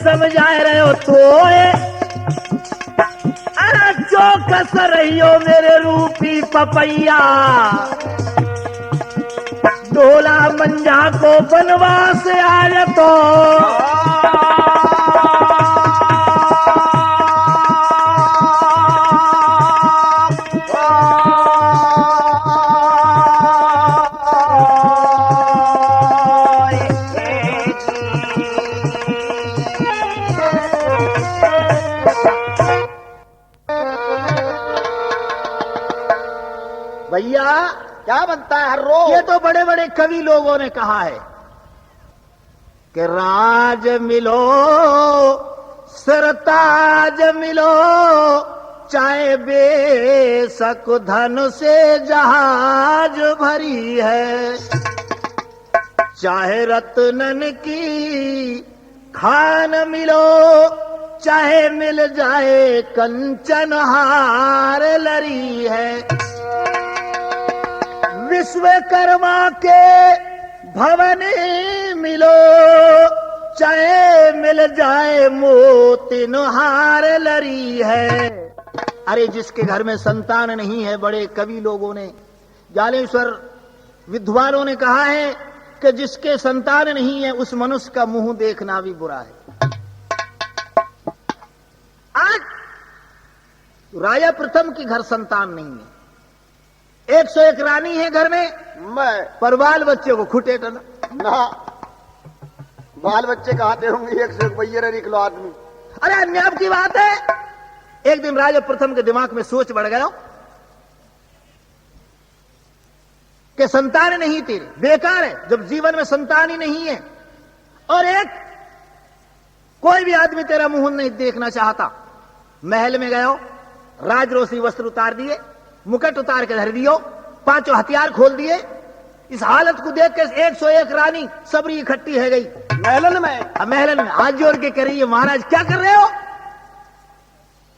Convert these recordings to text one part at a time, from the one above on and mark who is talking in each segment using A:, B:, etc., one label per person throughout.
A: समझाए रहे हो तो अरे चौकस रहियो मेरे रूपी पपैया, ढोला मंझा को बनवास आए तो
B: भैया क्या बनता है हर रोज?
A: ये तो बड़े बड़े कवि लोगों ने कहा है कि राज मिलो सरताज मिलो, चाहे बेशक धन से जहाज भरी है, चाहे रत्नन की खान मिलो, चाहे मिल जाए कंचन हार लरी है, विश्वकर्मा के भवन मिलो, चाहे मिल जाए मोतिन हार लरी है। अरे जिसके घर में संतान नहीं है, बड़े कवि लोगों ने, जालेश्वर विद्वानों ने कहा है कि जिसके संतान नहीं है उस मनुष्य का मुंह देखना भी बुरा है। आज राजा प्रथम की घर संतान नहीं है, 101 रानी है घर में, पर बाल बच्चे को खुटे टना
B: ना, बाल बच्चे कहाते होंगे, 101 भैया निकलो आदमी।
A: अरे अन्याय की बात है। एक दिन राजा प्रथम के दिमाग में सोच बढ़ गया कि संतान नहीं तेरे, बेकार है जब जीवन में संतान ही नहीं है, और एक कोई भी आदमी तेरा मुंह नहीं देखना चाहता। महल में गयो, राजरोषी वस्त्र उतार दिए, मुकुट उतार के धर दियो, 5 हथियार खोल दिए। इस हालत को देख के 101 रानी सबरी इकट्ठी है गई
B: महलन में।
A: महलन में हाथ जोड़ के कह रही है, महाराज क्या कर रहे हो?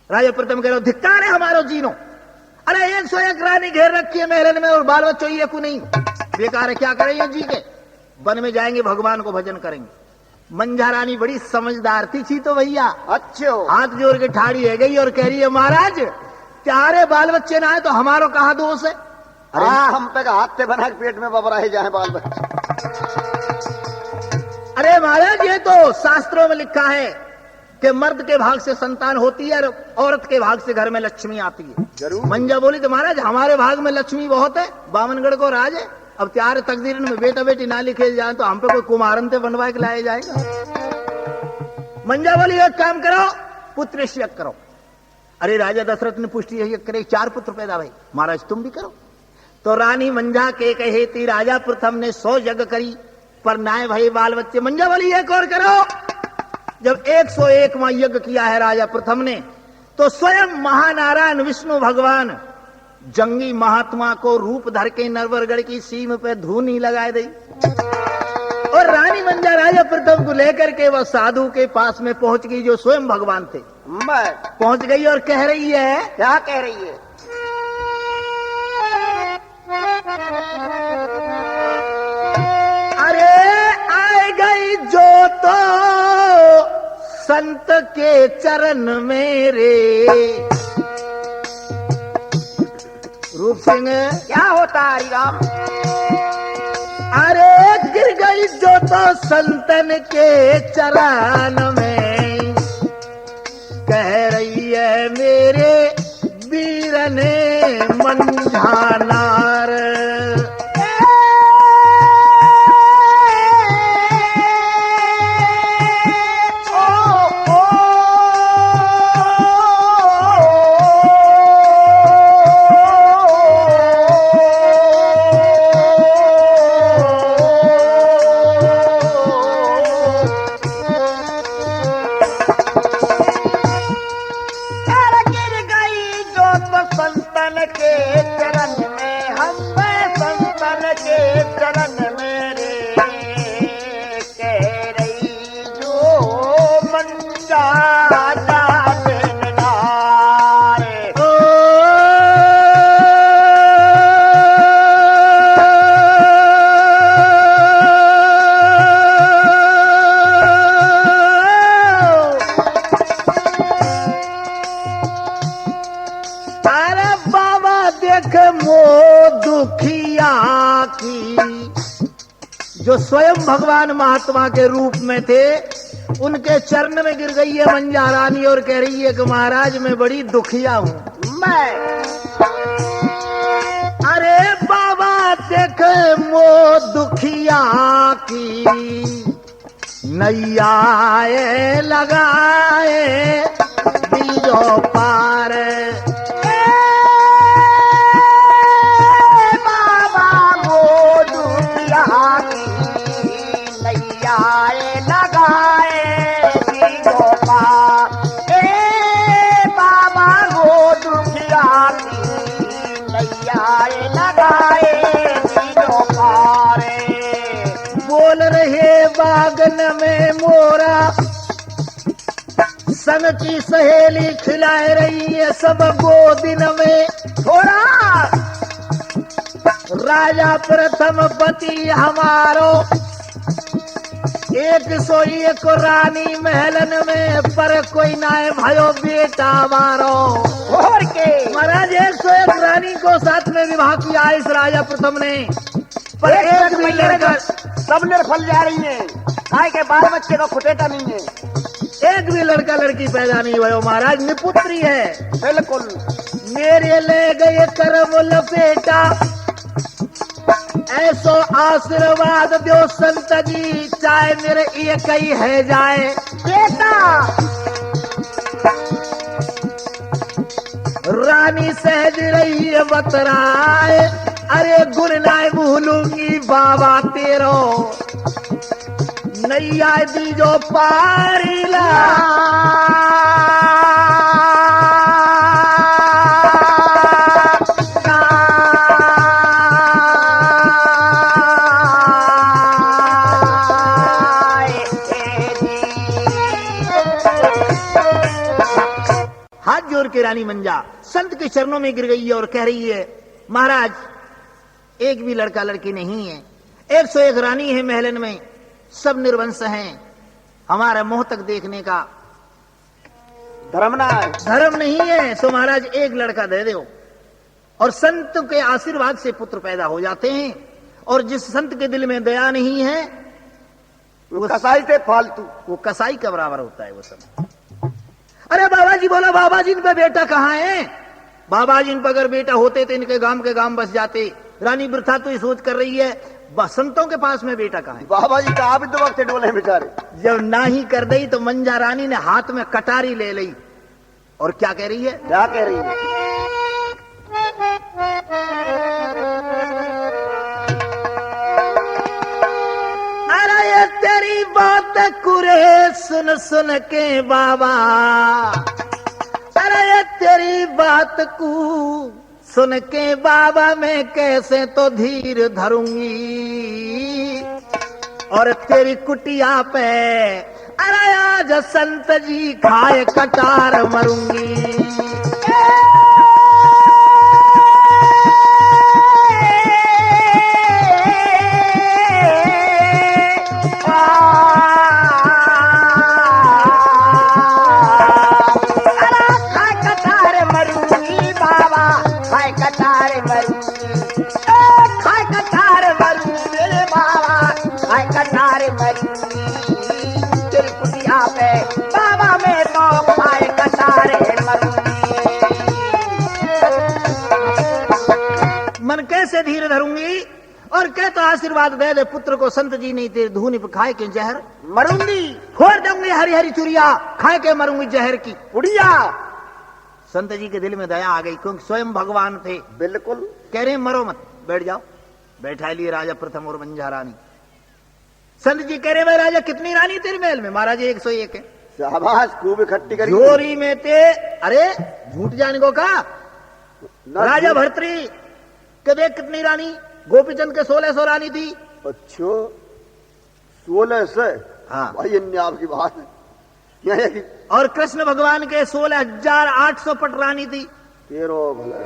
A: राजा प्रथम कह रहे हो, धिक्कार है हमारो जीनो। अरे 101 रानी घेर रखी है महलन में और बाल बच्चों ये को नहीं, बेकार है, क्या करेंगे जी के? वन में जाएंगे, भगवान को भजन करेंगे। मंझा रानी बड़ी समझदार थी तो भैया,
B: अच्छे
A: हाथ जोड़ के ठाड़ी है गई और कह रही है, महाराज तुम्हारे बाल बच्चे ना आए तो हमारो कहा दोष है?
B: अरे हम पे हाथ से बना के पेट में बबराए जाए बाल बच्चे।
A: अरे महाराज ये तो शास्त्रों में लिखा है कि मर्द के भाग से संतान होती है और औरत के भाग से घर में लक्ष्मी आती है।
B: जरूर।
A: मंजा बोली तो महाराज हमारे भाग में लक्ष्मी बहुत है, बामनगढ़ को राज है, अब त्यार तकदीर में बेटा बेटी ना लिखे जाए तो हम पे कोई कुमारन से बनवा के लाया जाएगा। मंजा बोली एक काम करो, पुत्र यज्ञ करो। अरे राजा दशरथ ने पुष्टि यज्ञ करे, 4 पुत्र पैदा भाई, महाराज तुम भी करो। तो रानी मंझा के कहे थी, राजा प्रथम ने 100 यज्ञ करी पर नाय भाई बाल बच्चे। मंझा बोली एक और करो। जब 101वां यज्ञ किया है राजा प्रथम ने, तो स्वयं महानारायण विष्णु भगवान जंगी महात्मा को रूप धर के नरवरगढ़ की सीम पे धूनी लगाए दी, और रानी मंझा राजा प्रथम को लेकर के वह साधु के पास में पहुंच गई जो स्वयं भगवान थे। पहुंच गई और कह रही है,
B: क्या कह रही है?
A: अरे आए गई जो तो संत के चरण मेरे। रूप सिंह
B: क्या होता हरि राम?
A: अरे गिर गई जो तो संतन के चरण में, कह रही है मेरे वीर ने मंझानार। संतन के चरण में हम दुखिया की। जो स्वयं भगवान महात्मा के रूप में थे, उनके चरण में गिर गई है मंजा रानी और कह रही है कि महाराज मैं बड़ी दुखिया हूं।
B: मैं
A: अरे बाबा देख मो दुखिया की, नैया लगाए बीजो पार।
B: बाबा वो दुखिया की नैया लगाए बीजो पार। बाबा वो दुखिया की नैया लगाए बीजो पार।
A: बोल रहे बागन में मोरा, संग की सहेली खिलाए रही है सब गोदिन में।
B: थोड़ा
A: राजा प्रथम पति हमारो, 101 रानी महलन में, पर कोई ना भयो बेटा मारो।
B: और के
A: महाराज 101 रानी को साथ में विवाह किया इस राजा प्रथम ने, पर एक भी लड़का,
B: सब निर्फल जा रही है। काय के बाल बच्चे का खुटेटा नहीं है।
A: एक भी लड़का लड़की पैदा नहीं भयो महाराज, निपुत्री है।
B: बिल्कुल
A: मेरे ले गए करम लपेटा, ऐसो आशीर्वाद दो संत जी, चाहे मेरे एक ही है जाए
B: बेटा।
A: रानी सहज रही है बतराए, अरे गुण नाय भूलूंगी बाबा तेरो, नैया दीजो पारीला। हाथ जोड़ के रानी मंजा संत के चरणों में गिर गई है और कह रही है महाराज एक भी लड़का लड़की नहीं है, 101 रानी है महलन में, सब निर्वंश हैं, हमारा मुंह तक देखने का
B: धर्म ना है।
A: धर्म नहीं है, तो महाराज एक लड़का दे दो। और संत के आशीर्वाद से पुत्र पैदा हो जाते हैं, और जिस संत के दिल में दया नहीं है
B: वो कसाई से फालतू,
A: वो कसाई का बराबर होता है वो सब। अरे बाबा जी बोला बाबा जी इन पे बेटा कहाँ है? बाबा जी इन पर अगर बेटा होते तो इनके गांव बस जाते। रानी वृथा तो ये सोच कर रही है संतों के पास में बेटा कहाँ है?
B: बाबा जी का आप 2 वक्त डोले बेचारे।
A: जब ना ही कर दी तो मंजा रानी ने हाथ में कटारी ले ली और क्या कह रही है?
B: क्या कह रही है?
A: अरे ये तेरी बात कुरे सुन सुन के बाबा, अरे ये तेरी बात को सुन के बाबा मैं कैसे तो धीर धरूंगी, और तेरी कुटिया पे अरे आज संत जी खाए कटार मरूंगी।
B: बाबा में तो खाए कटारे
A: मन कैसे धीर धरूंगी, और कह तो आशीर्वाद दे दे पुत्र को, संत जी नहीं तेरे धूनी पर खाए के जहर
B: मरूंगी,
A: फोड़ दूंगी हरी हरी चुरिया, खाए के मरूंगी जहर की
B: उड़िया।
A: संत जी के दिल में दया आ गई, क्योंकि स्वयं भगवान थे।
B: बिल्कुल
A: कह रहे मरो मत, बैठ जाओ। बैठा लिए राजा प्रथम और मंजा रानी। संत जी कह रहे भाई राजा कितनी रानी तेरे महल में? महाराज 101 है।
B: शाबाश, खूब इकट्ठी करी।
A: जोरी में ते अरे झूठ जाने को कहा राजा भर्तरी के देख कितनी रानी, गोपीचंद के 1600 रानी थी।
B: अच्छा 1600?
A: हाँ
B: भाई अन्य आपकी बात है। यह कि
A: और कृष्ण भगवान के 16,800 पट रानी थी।
B: तेरो भला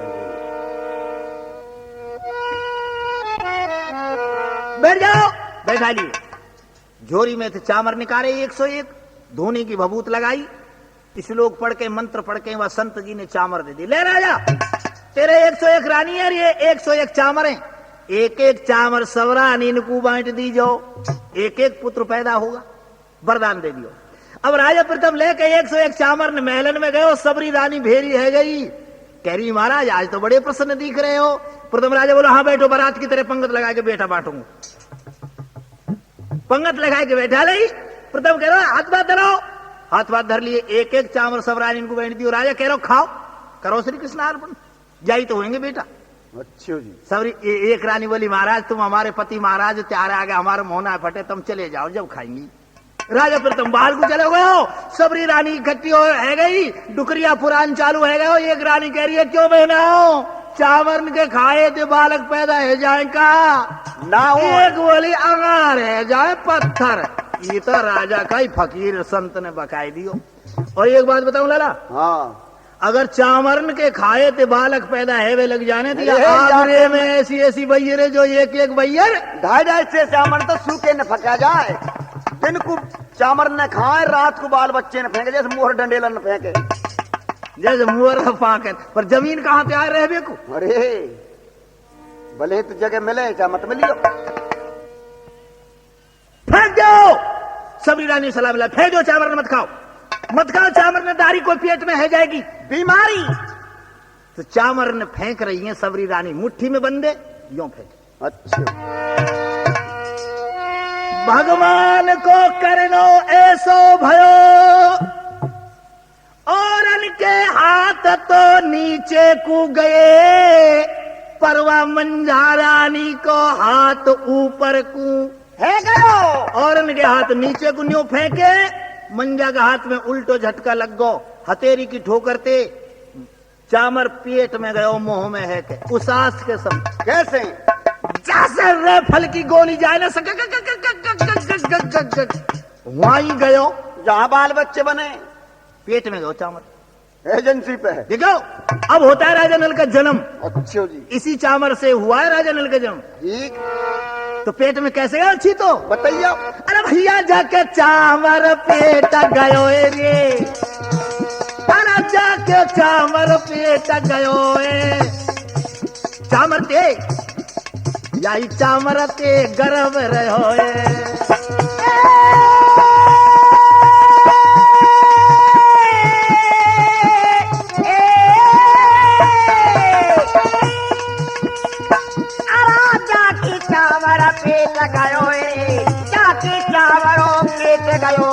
A: बैठ जाओ। बैठा लिए। झोरी में थे चामर निकाले 101, धोनी की भभूत लगाई, श्लोक पढ़ के मंत्र पढ़ के वह संत जी ने चामर दे दी। ले राजा तेरे 101 रानी है, ये 101 चामर है। एक एक चामर सवरानी इनको बांट दी जाओ, एक एक पुत्र पैदा होगा, वरदान दे दियो। अब राजा प्रथम लेके 101 चामर ने महलन में गए, सबरी रानी भेरी है गई, कह रही महाराज आज तो बड़े प्रसन्न दिख रहे हो। प्रथम राजा बोलो हाँ बैठो, बारात की तरह पंगत लगा के बेटा बांटूंगा। पंगत लगा के बैठा ले। प्रथम कह रहा हाथ बात धरो, हाथ बात धर लिए, एक एक चामर सवरानी इनको बांट दियो। राजा कह रहा खाओ, करो श्री कृष्ण अर्पण, जाई तो होंगे बेटा।
B: अच्छा जी।
A: सबरी एक रानी बोली महाराज तुम हमारे पति महाराज त्यार आ गए, हमारा मोहना फटे, तुम चले जाओ जब खाएंगी। राजा प्रथम बाहर को चले गए हो, सबरी रानी इकट्ठी हो है गई, डुकरिया पुराण चालू है गए। एक रानी कह रही है क्यों बहना हो, चावल के खाए थे बालक पैदा है जाए का
B: ना हो।
A: एक बोली अंगार है जाए पत्थर। ये तो राजा का ही फकीर संत ने बकाई दियो। और एक बात बताऊं लाला,
B: हाँ
A: अगर चामरन के खाए थे बालक पैदा है वे लग जाने दिया
B: अरे
A: आगरे में ऐसी ऐसी बैयरे जो एक एक बैयर
B: 2.5 से चामर तो सूखे न फका जाए। दिन को चामर न खाए, रात को बाल बच्चे न फेंके, जैसे मोहर डंडेला न फेंके।
A: जैसे मुहर फाके, पर जमीन कहाँ पे आ रहे बेकू।
B: अरे भले तो जगह मिले चाहे मत मिलियो।
A: फेंक दो, सबरी रानी सलाह मिला, फेंक दो चावल मत खाओ, मत खाओ चावल ने, दारी कोई पेट में है जाएगी बीमारी। तो चामर ने फेंक रही है सबरी रानी, मुट्ठी में बंदे यूं फेंक।
B: अच्छा
A: भगवान को करनो ऐसो भयो, और इनके हाथ तो नीचे को गए, परवा मंझा रानी को हाथ ऊपर को है गयो, और इनके हाथ नीचे को न्यू फेंके, मंजा का हाथ में उल्टो झटका लग गो, हथेरी की ठोकरते चामर पेट में गयो, मुंह में है के उसास के सब
B: कैसे
A: जैसे रेफल की गोली जाए ना सक वहीं गयो,
B: जहाँ बाल बच्चे बने
A: पेट में गयो चामर,
B: एजेंसी पे है।
A: देखो अब होता है राजा नल का जन्म,
B: अच्छा जी
A: इसी चामर से हुआ है राजा नल का जन्म।
B: ठीक,
A: तो पेट में कैसे गया अच्छी तो
B: बताइए।
A: अरे भैया जाके चामर पेट गयो रे, अरे जाके चामर पेट गयो ए, चामर ते याई चामर ते गर्भ रहो
C: गयो जाके चावरों पेट गयो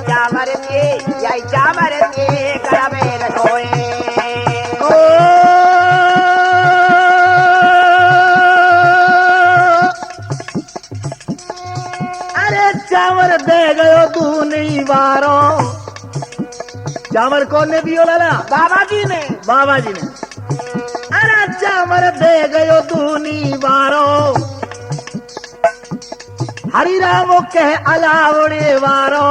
C: चावर के यही चावर के गरबे रहोए।
A: अरे चावर दे गयो दूनी बारो, चावर कौन ने दियो लाला,
C: बाबा जी ने,
A: बाबा जी ने। अरे चावर दे गयो दूनी बारो, हरि राम कह अलावड़े वारो,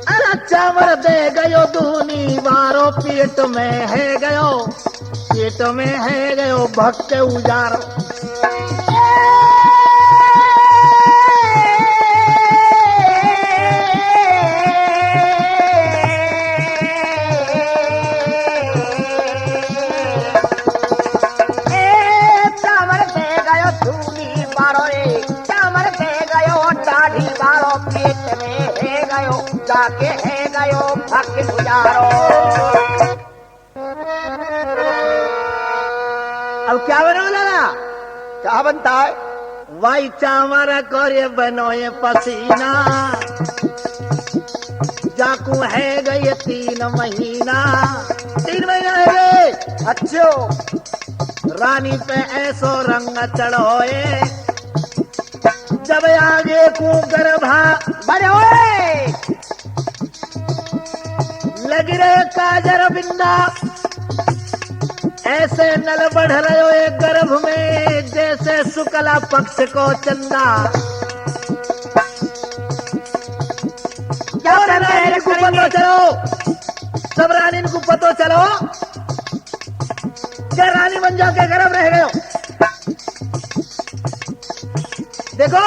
A: अरे चावर दे गयो दूनी वारो, पेट में है गयो, पेट में है गयो भक्त उजारो।
C: जाके है गयो भक्त गुजारो।
A: अब क्या बनो लाला,
B: क्या बनता है,
A: वाई चावर करे बनो ये पसीना, जाकू है गए 3 महीना, 3 महीना है गए।
B: अच्छो
A: रानी पे ऐसो रंग चढ़ोए, जब आगे को गर्भा
C: बने
A: लग रहे काजर बिंदा, ऐसे नल बढ़ रहे हो एक गर्भ में, जैसे शुक्ला पक्ष को चंदा। क्या रानी को पतो चलो, सब रानी को पतो चलो, क्या रानी मंजा के गर्भ रह गए हो। देखो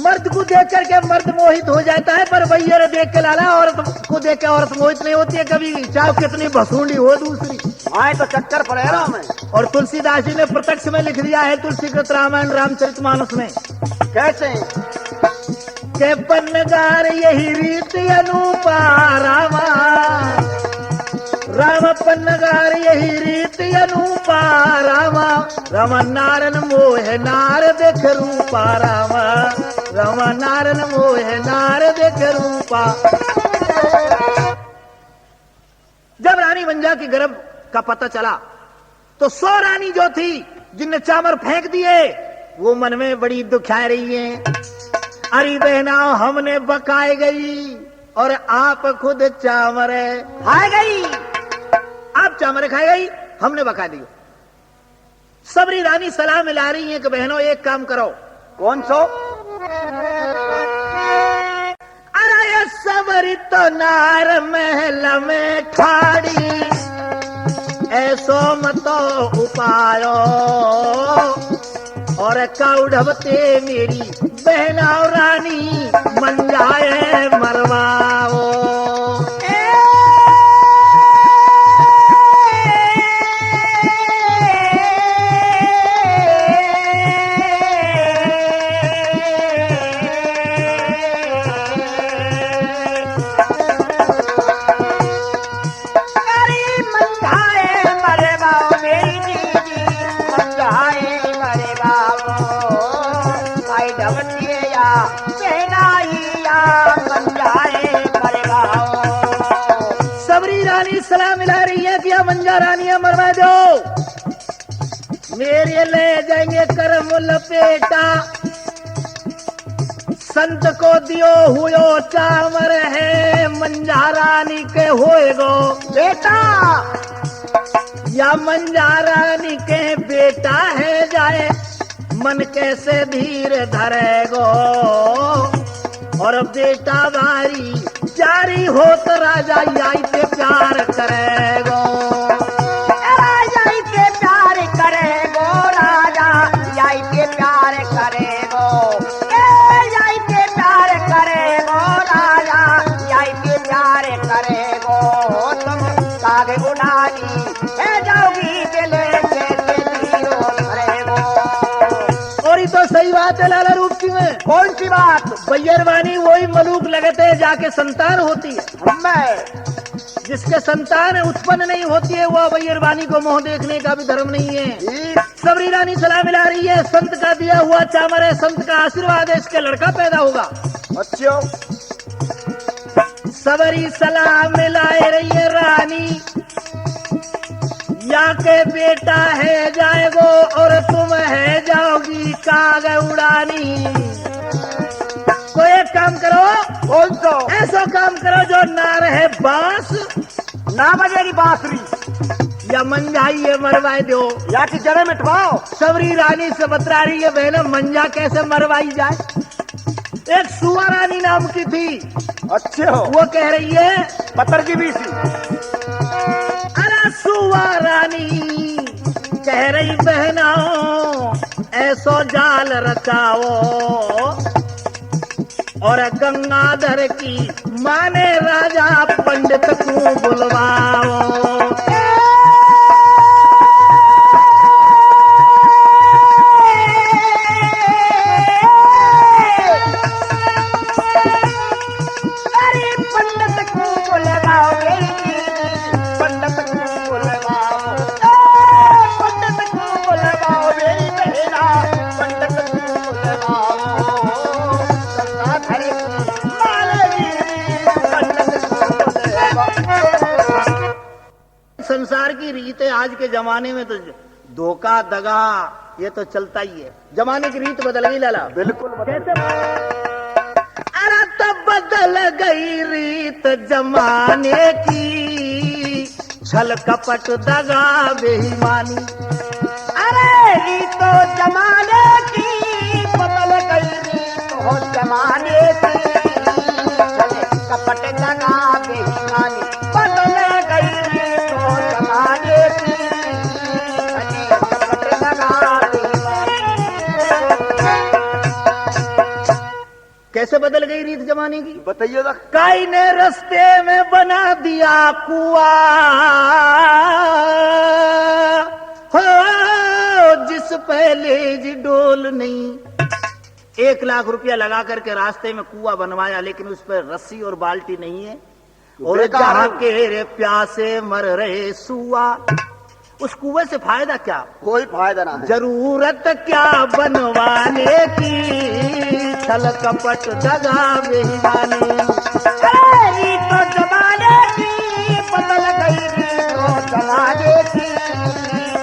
A: मर्द को देख करके मर्द मोहित हो जाता है, पर भैया देख के लाला औरत को देख के औरत मोहित नहीं होती है कभी, चाहे कितनी भसूंडी हो दूसरी।
B: आए तो चक्कर पड़े रहा मैं।
A: और तुलसीदास जी ने प्रत्यक्ष में लिख दिया है तुलसीकृत रामायण रामचरितमानस में,
B: कैसे?
A: के पन्नगार यही रीत अनुपा रामा, राम पन्नगार यही रीत अनुपा रामा, रामा नारन मोह नार देख रूपा रामा, रामा नारन मोह नार देख रूपा। जब रानी मंजा की गर्भ का पता चला तो 100 रानी जो थी जिनने चामर फेंक दिए वो मन में बड़ी दुखा रही है। अरे बहना हमने बकाए गई और आप खुद चामर खाए गई, आप चामर खाए गई, हमने बका दी। सबरी रानी सलाह मिला रही है कि बहनों एक काम करो।
B: कौन सो?
A: अरे सबरी तो नार महल में ठाड़ी, ऐसो मतो उपायो और कौढ़वते मेरी बहना रानी मंजाए मरवाओ। सबरी रानी सलाह मिला रही है कि मंजा रानियां मरवा दो, मेरे ले जाएंगे करम लपेटा, संत को दियो हुयो चामर है मंजा रानी के होएगो बेटा, या मंजा रानी के बेटा है जाए मन कैसे धीर धरेगो, और बेटा बारी जारी हो तो राजा यही पे प्यार करेगो,
C: राजा पे प्यार करेगो, राजा यही पे प्यार करेगो, यही पे प्यार करेगो, राजा यही पे प्यार करेगो, तुम सागे उड़ानी है जाओगी दिले के धीरो करेगो।
A: और ये तो सही बात है लाला रूप सिंह में।
C: कौन सी बात?
A: बैरवानी वही मलूक लगते है जाके संतान होती है,
C: मैं
A: जिसके संतान उत्पन्न नहीं होती है वह बैरवानी को मोह देखने का भी धर्म नहीं है। सबरी रानी सलाह मिला रही है, संत का दिया हुआ चामर है, संत का आशीर्वाद है, इसके लड़का पैदा होगा।
B: अच्छा,
A: सबरी सलाह मिलाए रही है रानी, या के बेटा है जाएगो और तुम है जाओगी काग उड़ानी। तो एक काम करो।
B: कौन सो?
A: ऐसा काम करो जो ना रहे बांस,
B: ना बजेगी बांसुरी,
A: या मंजाइए मरवाए दो,
B: या कि जड़े मिटवाओ।
A: सबरी रानी से बतरा रही है बहन मंजा कैसे मरवाई जाए। एक सुआ रानी नाम की थी,
B: अच्छे हो,
A: वो कह रही है
B: पत्थर की बीसी।
A: अरे सुआ रानी कह रही बहनाओ ऐसो जाल रचाओ, और गंगाधर की माने राजा पंडित को बुलवाओ। संसार की रीत है, आज के जमाने में तो धोखा दगा ये तो चलता ही है, जमाने की रीत बदल गई लाला।
B: बिल्कुल
A: कैसे? अरे तब बदल गई रीत जमाने की, छल कपट दगा बेईमानी।
C: अरे रीत तो जमाने की बदल गई, रीत हो जमाने की, चले कपट दगा बेईमानी, बदल गई रीत हो जमाने की, चले कपट दगा बेईमानी।
A: कैसे बदल गई रीत जमाने की?
B: बताइए तो।
A: काई ने रास्ते में बना दिया कुआ, हो जिस पहले जी डोल नहीं। 1 लाख रुपया लगा करके रास्ते में कुआ बनवाया, लेकिन उस पर रस्सी और बाल्टी नहीं है। और
B: बेकार
A: जहां
B: है।
A: के रे प्यासे मर रहे सुआ, उस कुएं से फायदा क्या?
B: कोई फायदा ना है।
A: जरूरत क्या बनवाने की, छल कपट दगा बेईमानी।
C: अरे तो जमाने की बदल गई री तो जमाने की,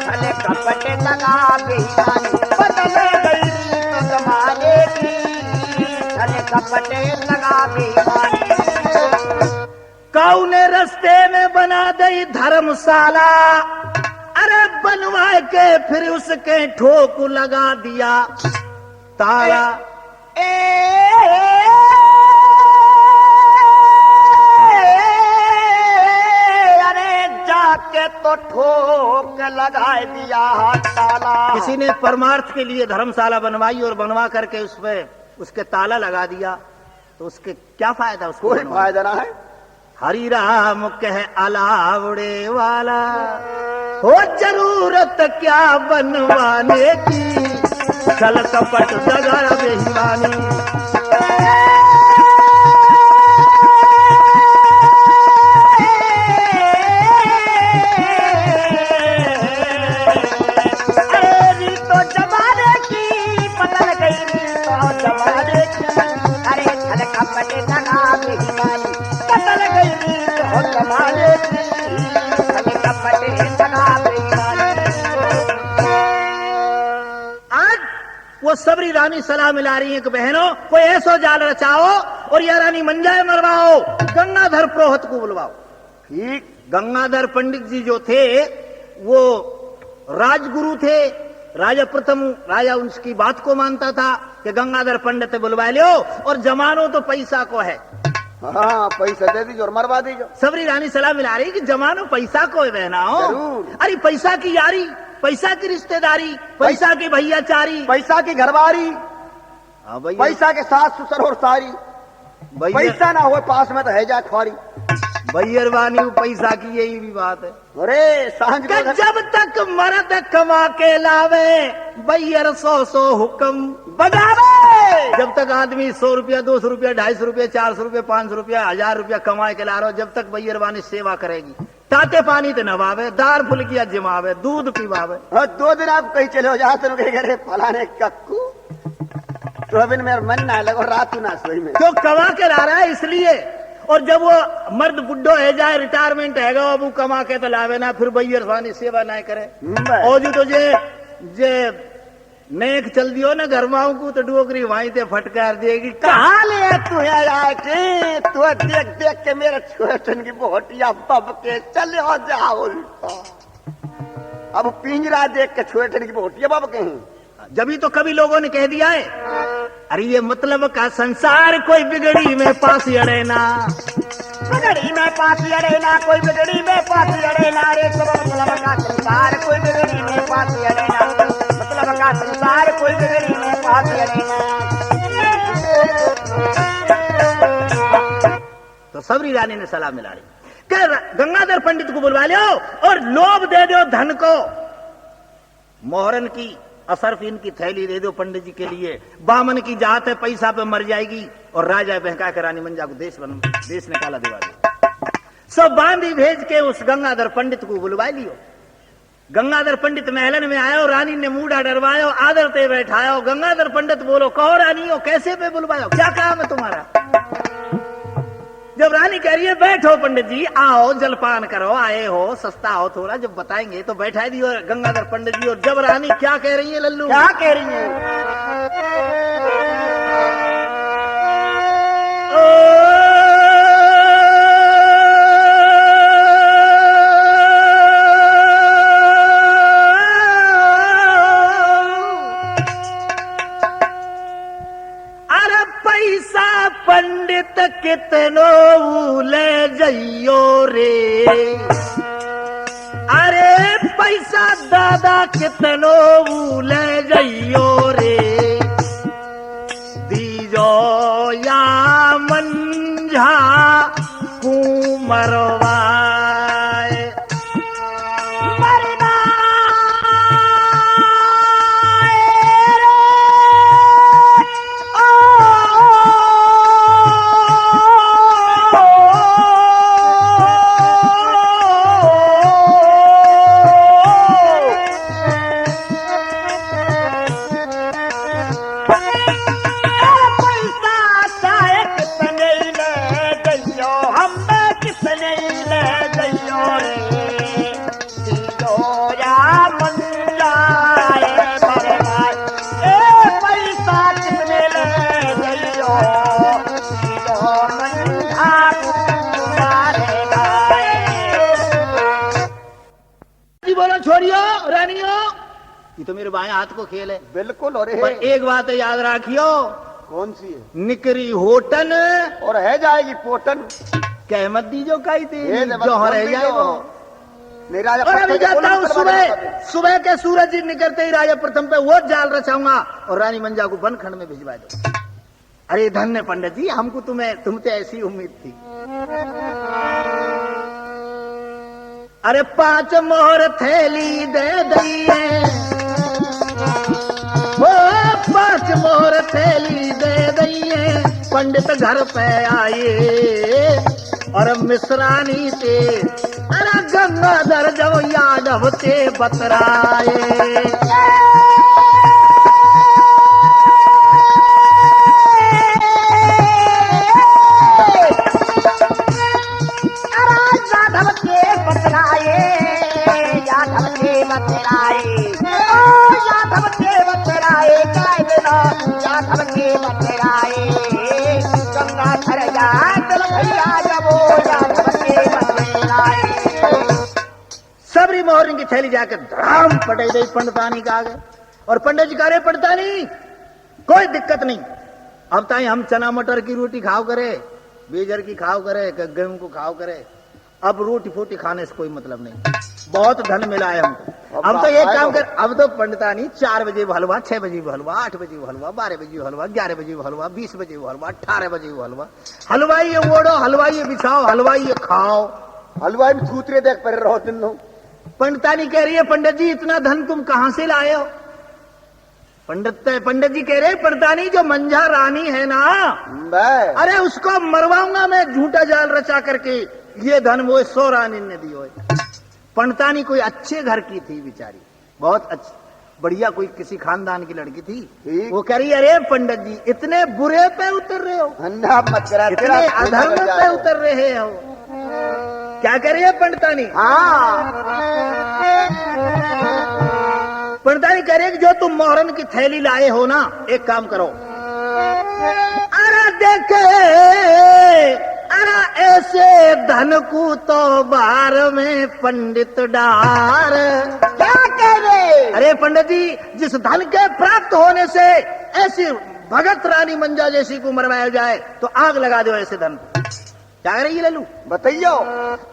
C: छल कपट दगा बेईमानी। बदल गई री तो जमाने की, छल कपट दगा बेईमानी।
A: कौने रस्ते में बना दई धर्मशाला, अरे बनवा के फिर उसके ठोक लगा दिया ताला।
C: अरे जाके तो ठोक लगाए दिया ताला।
A: किसी ने परमार्थ के लिए धर्मशाला बनवाई और बनवा करके उस पे उसके ताला लगा दिया, तो उसके क्या फायदा? उसको
B: कोई
A: बनवाने?
B: फायदा ना है।
A: हरि राम कह अलावड़े वाला, हो जरूरत क्या बनवाने की, छल कपट दगा बेईमानी।
C: अरे तो जमाने की बदल गई तो जमाने की, अरे छल कपट दगा बेईमानी। बदल गई तो जमाने की, छल कपट दगा बेईमानी।
A: आज वो सबरी रानी सलाह मिला रही है कि बहनों कोई ऐसो जाल रचाओ और यह रानी मंजाए मरवाओ, गंगाधर प्रोहत को बुलवाओ।
B: ठीक।
A: गंगाधर पंडित जी जो थे वो राजगुरु थे, राजा प्रथम राजा उसकी बात को मानता था कि गंगाधर पंडित बुलवा लो, और जमानो तो पैसा को है।
B: हाँ, पैसा दे दीजिए और मरवा दीजिए।
A: सबरी रानी सलाह मिला रही कि जमानो पैसा को है बहनाओ।
B: जरूर।
A: अरे पैसा की यारी, पैसा की रिश्तेदारी, पैसा की भैयाचारी,
B: पैसा की घरवारी,
A: हाँ भैया,
B: पैसा के सास ससुर और सारी। पैसा ना हो पास में तो है जा खुआरी।
A: भैयरवानी पैसा की यही भी बात है
B: अरे सांझ
A: कि
B: को
A: जब तक मर्द कमा के लावे भैयर 100 हुक्म
B: बजावे।
A: जब तक आदमी 100 रुपया 200 रुपया 250 रुपया 400 रुपया 500 रुपया 1000 रुपया कमा के ला रहा हो, जब तक भैयरवानी सेवा करेगी। ताते पानी तो नवावे, दार फुलकिया जिमावे, दूध पिवावे।
B: हाँ, 2 दिन आप कहीं चले हो जाते घरे फलाने कक्कू, तो अभी मेरा मन ना लगो, रात ना सोई में।
A: क्यों? कमा के ला रहा है इसलिए। और जब वो मर्द बुड्ढो है जाए, रिटायरमेंट है अब वो कमा के तो लावे ना, फिर भैयरवानी सेवा ना करे। और जो तो जे नेक चल दियो ना घर माऊ को, तो डोकरी वहीं ते फटकार देगी।
B: कहाँ ले तू है यार के? तू देख देख के मेरे छोटन की बोटिया बब के चले हो जा उल्टा। अब पिंजरा देख के छोटन की बोटिया बब के हैं।
A: जब तो कभी लोगों ने कह दिया है, अरे ये मतलब का संसार कोई बिगड़ी में पास अड़े ना,
C: बिगड़ी में पास अड़े ना, कोई बिगड़ी में पास अड़े ना। रे मतलब का संसार कोई बिगड़ी में पास अड़े ना, मतलब का संसार कोई बिगड़ी में पास अड़े ना।
A: तो सबरी रानी ने सलाह मिला ली कि गंगाधर पंडित को बुलवा लो और लोभ दे दो धन को। मोहरन की असरफीन की थैली दे दो पंडित जी के लिए। बामन की जात है, पैसा पे मर जाएगी। और राजा बहका के रानी मंजा को देश निकाला दिवा दे। सब बांधी भेज के उस गंगाधर पंडित को बुलवा लियो। गंगाधर पंडित महलन में आयो, रानी ने मूडा डरवायो, आदर ते बैठायो। गंगाधर पंडित बोलो, कहो रानी हो, कैसे पे बुलवायो, क्या काम है तुम्हारा? जब रानी कह रही है बैठो पंडित जी, आओ जलपान करो, आए हो, सस्ता हो थोड़ा, जब बताएंगे तो बैठा दियो गंगाधर पंडित जी। और जब रानी क्या कह रही है लल्लू,
B: क्या कह रही है?
A: अरे पैसा पंडित कितनो ले जइयो रे, अरे पैसा दादा कितनो ले जइयो रे, दीजो या करवाए। बोलो छोड़ियो रानियों, ये तो मेरे बाएं हाथ को खेल है।
B: बिल्कुल। और
A: पर एक बात याद रखियो।
B: कौन सी है?
A: निकरी होटन
B: और है जाएगी पोटन।
A: कहमत दीजो काई थी जो रह जाए वो।
B: राजा
A: और अभी जाता हूँ सुबह के सूरज निकलते ही राजा प्रथम पे वो जाल रचाऊंगा और रानी मंजा को बनखंड में भिजवा दो। अरे धन्य पंडित जी, हमको तुमसे ऐसी उम्मीद थी। अरे 5 मोहर थैली दे दइए, वो 5 मोहर थैली दे दइए, पंडित घर पे आए और मिश्रानी ते अरे गंगाधर जब यादव ते बतराए। सबरी मोहर की थैली जाकर धड़ाम पटे गई पंडितानी का आगे। और पंडित जी कह रहे पंडितानी कोई दिक्कत नहीं, अब ताई हम चना मटर की रोटी खाओ करे, बेजर की खाओ करे, गेहूं को खाओ करे, अब रोटी फोटी खाने से कोई मतलब नहीं, बहुत धन मिला है हमको। अब तो एक काम कर, अब तो पंडितानी 4 बजे हलवा, 6 बजे हलवा, 8 बजे हलवा, 12 बजे हलवा, 11 बजे हलवा, 20 बजे हलवा, 18 बजे हलवा, हलवाई ये ओढ़ो, हलवाई ये बिछाओ, हलवाई ये खाओ।
B: हलवाई में छूतरे देख पर रहो दिन लोग।
A: पंडितानी कह रही है पंडित जी इतना धन तुम कहां से लाए हो? पंडित जी कह रहे पंडितानी जो मंझा रानी है ना, अरे उसको मरवाऊंगा मैं झूठा जाल रचा करके, ये धन वो 100 रानी ने दी हो। पंडितानी कोई अच्छे घर की थी बेचारी, बहुत अच्छी बढ़िया कोई किसी खानदान की लड़की थी। वो कह रही अरे पंडित जी इतने बुरे पे उतर रहे हो, इतने अधर्म पे उतर रहे हो। क्या कह रही है पंडितानी? पंडितानी कह रही है कि जो तुम मोहरन की थैली लाए हो ना, एक काम करो, अरे देखे अरे ऐसे धन को तो बार में पंडित डार। क्या कह रहे? अरे पंडित जी जिस धन के प्राप्त होने से ऐसी भगत रानी मंजा जैसी को मरवाया जाए तो आग लगा दो ऐसे धन। क्या कह रही लल्लू
B: बताइयो?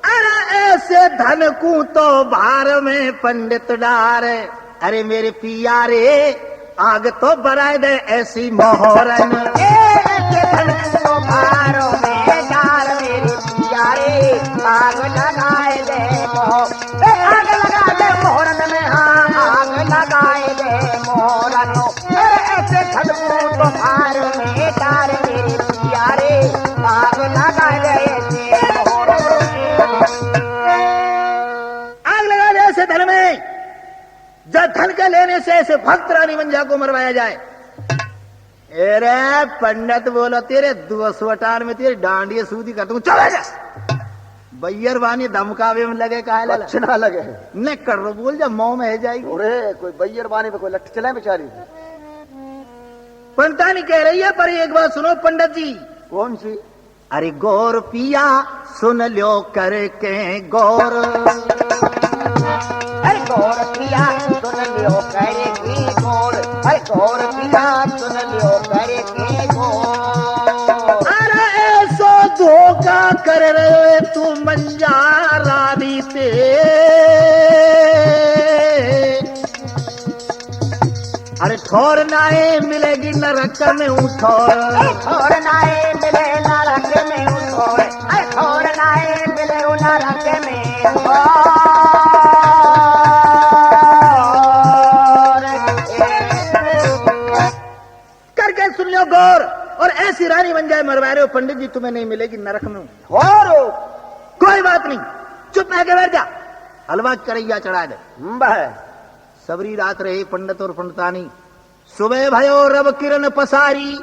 A: अरे ऐसे धन को तो बार में पंडित डार। अरे मेरे पिया रे आग तो बराए दे ऐसी मोहरन। ऐसे धन को बारों में डार मेरे पिया रे आग लगाए दे आग लगा दे मोहरन में। हाँ आग लगाए दे मोहरन। ऐसे धन को तो बारों में डार मेरे पिया रे आग लगाए दे ऐसे मोहरन। आग लगा दे ऐसे धन में, जब धन के लेने से ऐसे भक्त रानी मंजा को मरवाया जाए। अरे पंडित बोलो तेरे 200 में तेरी डांडिया सूदी कर दूं, चले जा। बैयर वानी धमकावे में लगे का
B: अच्छा लगे
A: न कर रो बोल जा मुंह में है जाएगी।
B: अरे कोई बैयर वानी पे कोई लठ चलाए बेचारी।
A: पंडितानी कह रही है पर एक बात सुनो पंडित जी।
B: कौन सी?
A: अरे गौर पिया सुन लो करके गौर। अरे गौर पिया सुन लो करके गौर। अरे गौर पिया सुन लो करके गौर। अरे ऐसो धोखा कर रहे तू मंजा रानी ते। अरे ठोर नाए मिलेगी नरक में उठोर। ठोर नाए मिले नरक में उठोर। अरे ठोर नाए मिले करके सुन लो गौर, और ऐसी रानी बन जाए मरवा रहे हो पंडित जी, तुम्हें नहीं मिलेगी नरक में।
B: और
A: कोई बात नहीं, चुप रह के बैठ जा, हलवा चढ़ैया चढ़ा दे। सबरी रात रहे पंडित और पंडितानी, सुबह भयो रब किरण पसारी,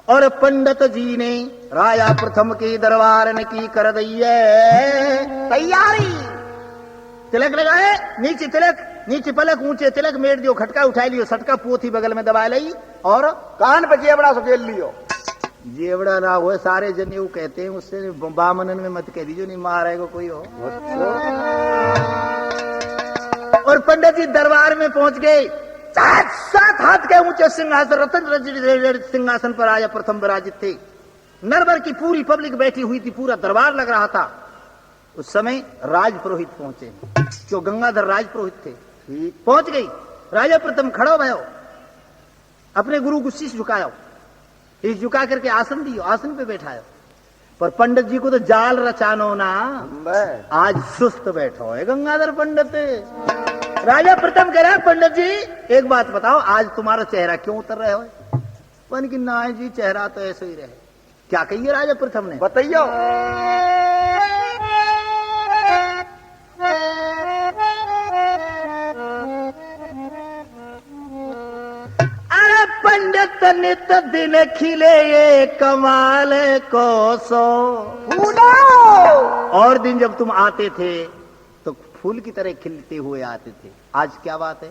A: और पंडित जी ने राजा प्रथम के दरबार ने की कर दैये
B: तैयारी।
A: तिलक लगाए, नीचे तिलक, नीचे पलक, ऊंचे तिलक, मेट दियो, खटका उठा लियो, सटका पोथी बगल में दबा ली, और
B: कान पे जेबड़ा सकेल लियो।
A: जेवड़ा ना हो सारे जने वो कहते हैं, उससे बामनन में मत कह दीजिए, नहीं मारेगा कोई हो। और पंडित जी दरबार में पहुंच गए, 7 हाथ के ऊंचे सिंहासन, रतन रचित सिंहासन पर राजा प्रथम विराजित थे। नरबर की पूरी पब्लिक बैठी हुई थी, पूरा दरबार लग रहा था। उस समय राज पुरोहित पहुंचे, जो गंगाधर राज पुरोहित थे, पहुंच गई। राजा प्रथम खड़ो भयो, अपने गुरु को शीश झुकायो, शीश झुका करके आसन दियो, आसन पे बैठायो। पर पंडित जी को तो जाल रचानो ना, आज सुस्त बैठो है गंगाधर पंडित। राजा प्रथम कह रहा है, पंडित जी एक बात बताओ, आज तुम्हारा चेहरा क्यों उतर रहे हो? पन की ना जी, चेहरा तो ऐसे ही रहे। क्या कहिए राजा प्रथम ने?
B: बताइयो।
A: अरे पंडित नित दिन खिले ये कमाल को सो, और दिन जब तुम आते थे तो फूल की तरह खिलते हुए आते थे, आज क्या बात है?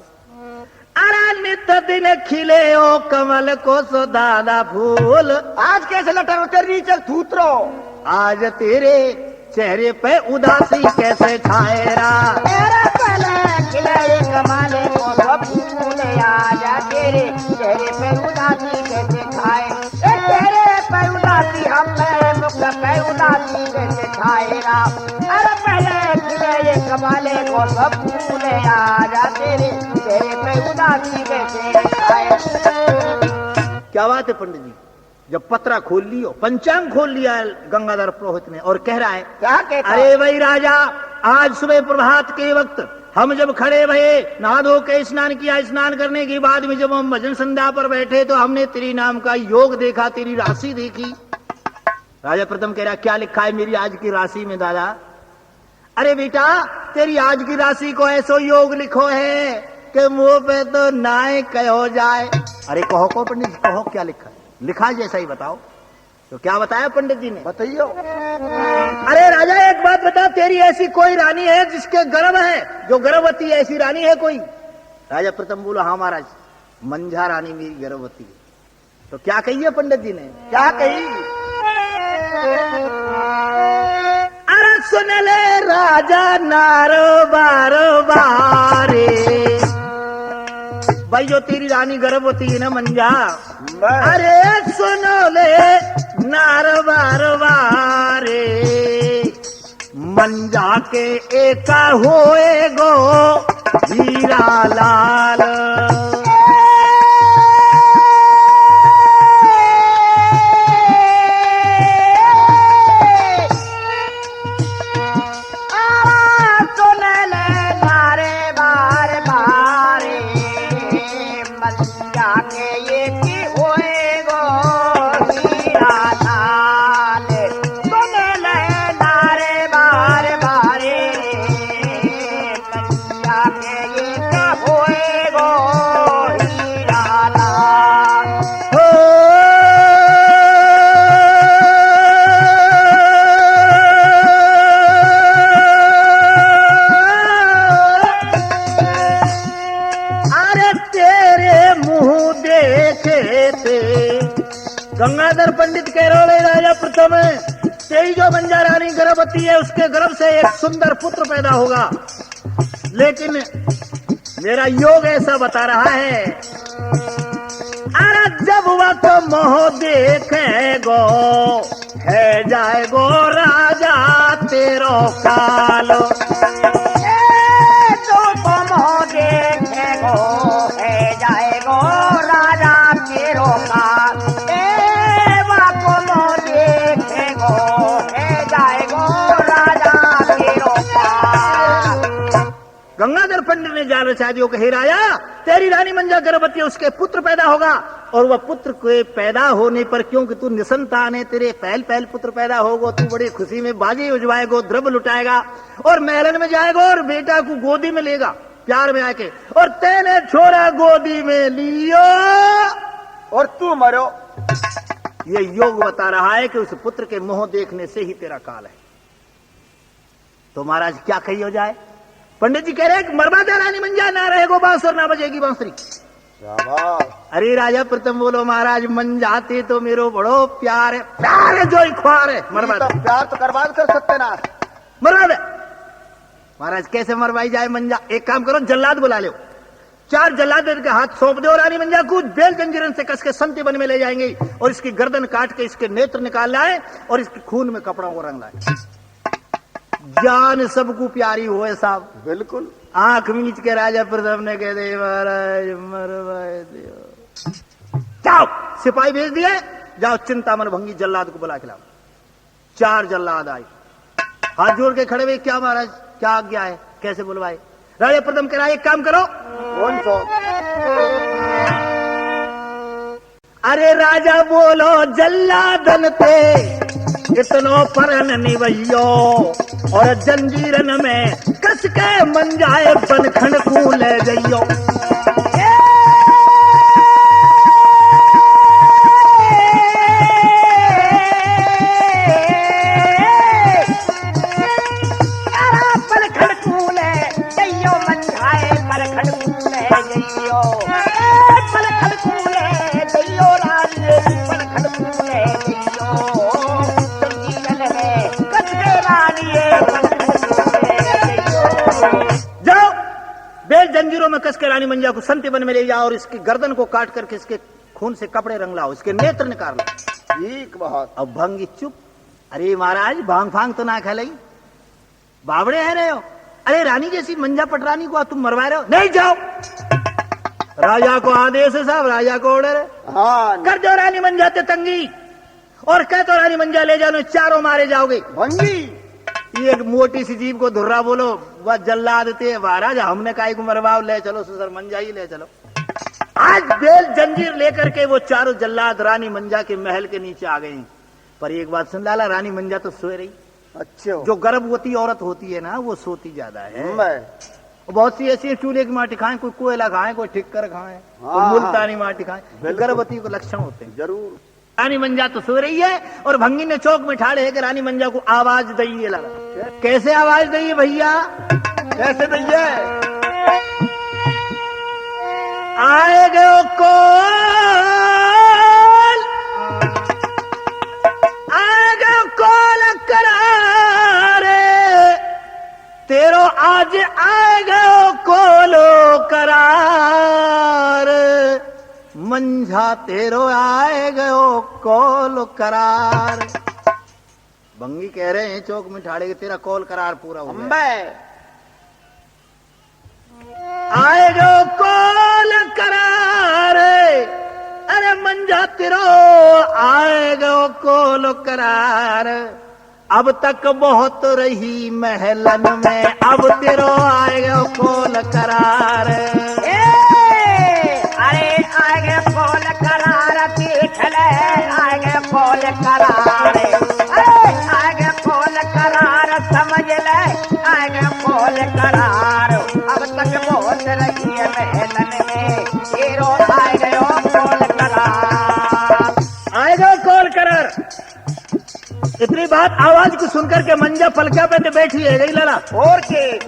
A: अरे नित दिन खिले ओ कमल को सो दादा फूल,
B: आज कैसे लटर उतर नीचे थूतरो?
A: आज तेरे चेहरे पे उदासी कैसे छाएरा?
C: खिले कमाले को सब फूल, आजा तेरे चेहरे पे उदासी कैसे छाए? तेरे पे उदासी हमें मुख पे उदासी कैसे छाएगा? अरे पहले खिले कमाले को सब फूल, आजा तेरे चेहरे पे उदासी कैसे छाए?
A: क्या बात है पंडित जी? जब पत्रा खोल लियो, पंचांग खोल लिया गंगाधर पुरोहित ने, और कह रहा है,
B: क्या कहता?
A: अरे भाई राजा, आज सुबह प्रभात के वक्त हम जब खड़े भये, नहा धो के स्नान किया, स्नान करने के बाद में जब हम भजन संध्या पर बैठे तो हमने तेरी नाम का योग देखा, तेरी राशि देखी। राजा प्रथम कह रहा, क्या लिखा है मेरी आज की राशि में दादा? अरे बेटा, तेरी आज की राशि को ऐसो योग लिखो है कि मुंह पे तो नाय कहो जाए। अरे कहो को पंडित जी, कहो क्या लिखा है? लिखा जैसा ही बताओ। तो क्या बताया पंडित जी ने?
B: बताइयो।
A: अरे राजा एक बात बता, तेरी ऐसी कोई रानी है जिसके गर्भ है, जो गर्भवती है, ऐसी रानी है कोई? राजा प्रथम बोला, हाँ महाराज, मंझा रानी मेरी गर्भवती है। तो क्या कही है पंडित जी ने?
B: क्या कही?
A: अरे सुन ले राजा नारो बारो बारे, भाई जो तेरी रानी गर्भवती है ना मंझा, अरे सुनो ले नार बार बारे, मंझा के एका होए गो हीरा लाल। गंगाधर पंडित कह रहे राजा प्रथम, तेरी जो मंझा रानी गर्भवती है उसके गर्भ से एक सुंदर पुत्र पैदा होगा, लेकिन मेरा योग ऐसा बता रहा है, अरे जब वह तो मोह देखेगो है जाएगो राजा तेरो कालो।
C: तो मोह देखेगो है जाएगो राजा तेरो काल, है जाएगो राजा तेरो
A: इंद्र ने जाल रचा दियो कि हे राजा, तेरी रानी मंजा गर्भवती है, उसके पुत्र पैदा होगा, और वह पुत्र के पैदा होने पर, क्योंकि तू निसंतान है, तेरे पहल पहल पुत्र पैदा होगा, तू बड़ी खुशी में बाजी उजवाएगा, द्रव्य लुटाएगा और महलन में जाएगा और बेटा को गोदी में लेगा प्यार में आके, और तेने छोरा गोदी में लियो
B: और तू मरो।
A: ये योग बता रहा है कि उस पुत्र के मुंह देखने से ही तेरा काल है। तो महाराज क्या कही हो जाए? पंडित जी कह रहे हैं मरवा दे रानी मंजा, ना रहेगो बांस और ना बजेगी बांसुरी। अरे राजा प्रथम बोलो महाराज, मन जाते तो मेरो बड़ो प्यार है जो ही ख्वार है, मरवा दे।
B: प्यार तो करवा कर सकते ना,
A: मरवा दे। महाराज कैसे मरवाई जाए मंजा? एक काम करो, जल्लाद बुला लो, 4 जल्लाद के हाथ सौंप दो रानी मंजा को, बेल जंजीरन से कस के संते वन में ले जाएंगे और इसकी गर्दन काट के इसके नेत्र निकाल लाए और इसके खून में कपड़ों को रंग लाए। जान सबको प्यारी हो साहब।
B: बिल्कुल।
A: आंख मीच के राजा प्रथम ने कह दे महाराज मरवाए दियो। जाओ, सिपाही भेज दिए, जाओ चिंतामन भंगी जल्लाद को बुला के लाओ। 4 जल्लाद आए, हाथ जोड़ के खड़े हुए, क्या महाराज क्या आज्ञा है, कैसे बुलवाए? राजा प्रथम कह रहा है एक काम करो।
B: कौन सा?
A: अरे राजा बोलो जल्लादन पे इतनो परन निवैयो और जंजीरन में कस के मन जाए बनखंड को ले जइयो। जंजीरों में कस के रानी मंजा को संति वन में ले जाओ और इसकी गर्दन को काट करके इसके खून से कपड़े रंग लाओ, इसके नेत्र निकाल लो।
B: ठीक बात।
A: अब भंगी चुप। अरे महाराज भांग फांग तो ना खेलाई, बावड़े है रहे हो। अरे रानी जैसी मंजा पटरानी को तुम मरवा रहे हो, नहीं जाओ। राजा को आदेश है साहब, राजा को ऑर्डर है।
B: हाँ,
A: कर दो रानी मंजा ते तंगी और कह तो रानी मंजा ले जाओ, चारों मारे जाओगे।
B: भंगी
A: ये एक मोटी सी जीव को धुर्रा बोलो, वह जल्ला देते हैं महाराज, हमने काहे को मरवाओ, ले चलो सुसर मंजा ही ले चलो। आज बेल जंजीर लेकर के वो चारों जल्लाद रानी मंजा के महल के नीचे आ गए। पर एक बात सुन लाला, रानी मंजा तो सोए रही।
B: अच्छा,
A: जो गर्भवती औरत होती है ना वो सोती ज्यादा है।
B: मैं
A: बहुत सी ऐसी चूल्हे की माटी खाएं, कोई कोयला खाएं, कोई ठिक्कर खाएं, कोई
B: हाँ,
A: मुल्तानी माटी खाएं, गर्भवती को लक्षण होते हैं।
B: जरूर।
A: रानी मंजा तो सो रही है और भंगी ने चौक में ठाड़े है कि रानी मंजा को आवाज दइए लगा। कैसे आवाज दइए भैया?
B: कैसे दइए?
A: आए गो कोल करारे तेरो, आज आए गो कोलो करार, मंझा तेरो आए गो कॉल करार। भंगी कह रहे हैं चौक में ठाड़े के तेरा कॉल करार पूरा हो गया। आए गो कॉल करार, अरे मंझा तेरो आए गो कॉल करार। अब तक बहुत रही महलन में, अब तेरो आए गो कॉल करार।
C: आगे बोल करार पीछले, आगे बोल करार, आगे बोल करार समझ ले, आगे बोल करार। अब तक बहुत रही है महलन में, हीरो आए गयो बोल करार।
A: आएगा कॉल करार। इतनी बात आवाज को सुनकर के मंजा पलका पे बैठी है गई लाला।
B: और के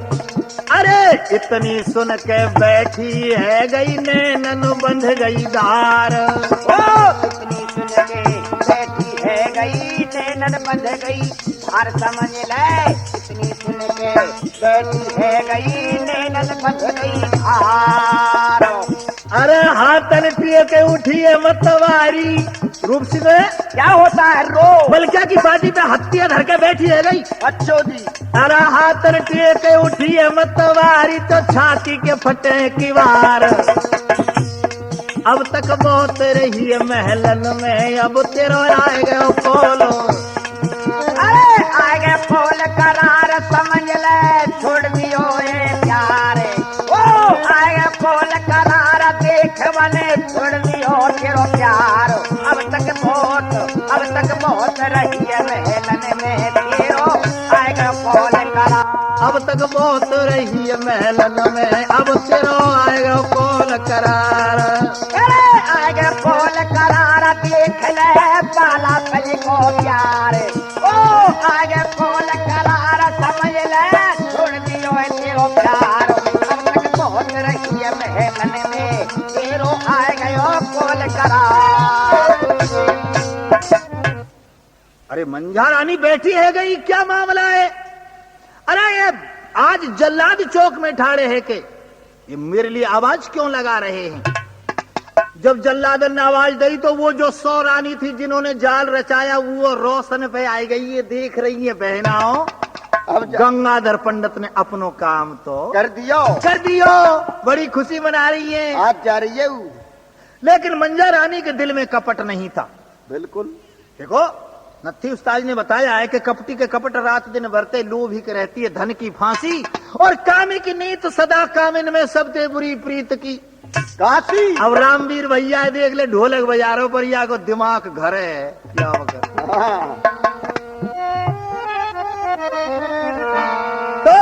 A: अरे इतनी सुन के बैठी है गई, नैनन बंध गई दार।
C: इतनी सुन के बैठी है गई, नैनन बंध गई धार, समझ ले। इतनी सुन के बैठी है गई, नैनन बंध गई धार।
A: अरे हाथन पिए के उठी है मतवारी। रूप सिंह
B: क्या होता है? रो
A: बलकिया की पार्टी पे हत्या धर के बैठी है गई।
B: अच्छो जी।
A: अरे हाथन पिए के उठी है मतवारी, तो छाती के फटे की वार। अब तक बहुत रही है महलन में, अब तेरो आए गए कोलो।
C: अरे आगे बोल करार समझ ले, छोड़ दियो ये प्यारे। ओ तेरो प्यार अब तक बहुत रही है महलन में तेरो आएगा कौन करा
A: अब तक बहुत रही है महलन में, अब तेरो आएगा कौन करार।
C: अरे आएगा कौन करार देख ले बाला पली को प्यार ओ आएगा कौन करार समझ ले छोड़ दियो है तेरो प्यार अब तक बहुत रही है महलन में तेरो आएगा कौन करार।
A: अरे मंझा रानी बैठी है गई, क्या मामला है? अरे ये आज जल्लाद चौक में ठाड़े है के ये मेरे लिए आवाज क्यों लगा रहे हैं? जब जल्लादन ने आवाज दी तो वो जो 100 रानी थी जिन्होंने जाल रचाया वो रोशन पे आई गई। ये देख रही है बहनाओं,
B: अब
A: गंगाधर पंडित ने अपनो काम तो
B: कर दियो,
A: बड़ी खुशी मना रही है।
B: आज जा रही है वो।
A: लेकिन मंझा रानी के दिल में कपट नहीं था।
B: बिल्कुल
A: देखो नत्थी उस्ताद ने बताया है कि कपटी के कपट रात दिन बरते, लोभी के रहती है धन की फांसी, और कामी की नीत सदा कामिन में सबसे बुरी प्रीत की
B: काशी।
A: अब रामवीर भैया देख ले ढोलक बजारों पर या को दिमाग घर है क्या वगैरह।
B: हाँ।
A: तो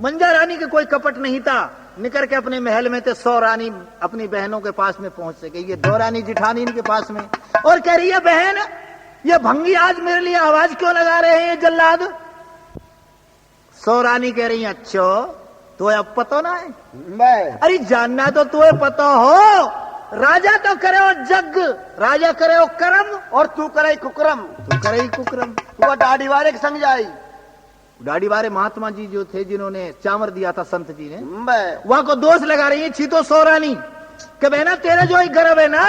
A: मंझा रानी के कोई कपट नहीं था। निकल के अपने महल में थे 100 रानी अपनी बहनों के पास में पहुंच सके। ये 2 रानी जिठानी इनके पास में और कह रही है बहन ये भंगी आज मेरे लिए आवाज क्यों लगा रहे हैं ये जल्लाद? 100 रानी कह रही है अच्छा तो अब पता ना है?
B: मैं
A: अरे जानना तो तुम्हें पता हो, राजा तो करे हो जग, राजा करे हो करम
B: और तू करे कुकरम।
A: तू करे ही कुकरम।
B: तू दाढ़ी वाले के संग जाई।
A: दाढ़ी वाले महात्मा जी जो थे जिन्होंने चामर दिया था संत जी ने,
B: मैं
A: वहां को दोष लगा रही है छीतो 100 रानी कि बहना तेरा जो ही गर्व है ना,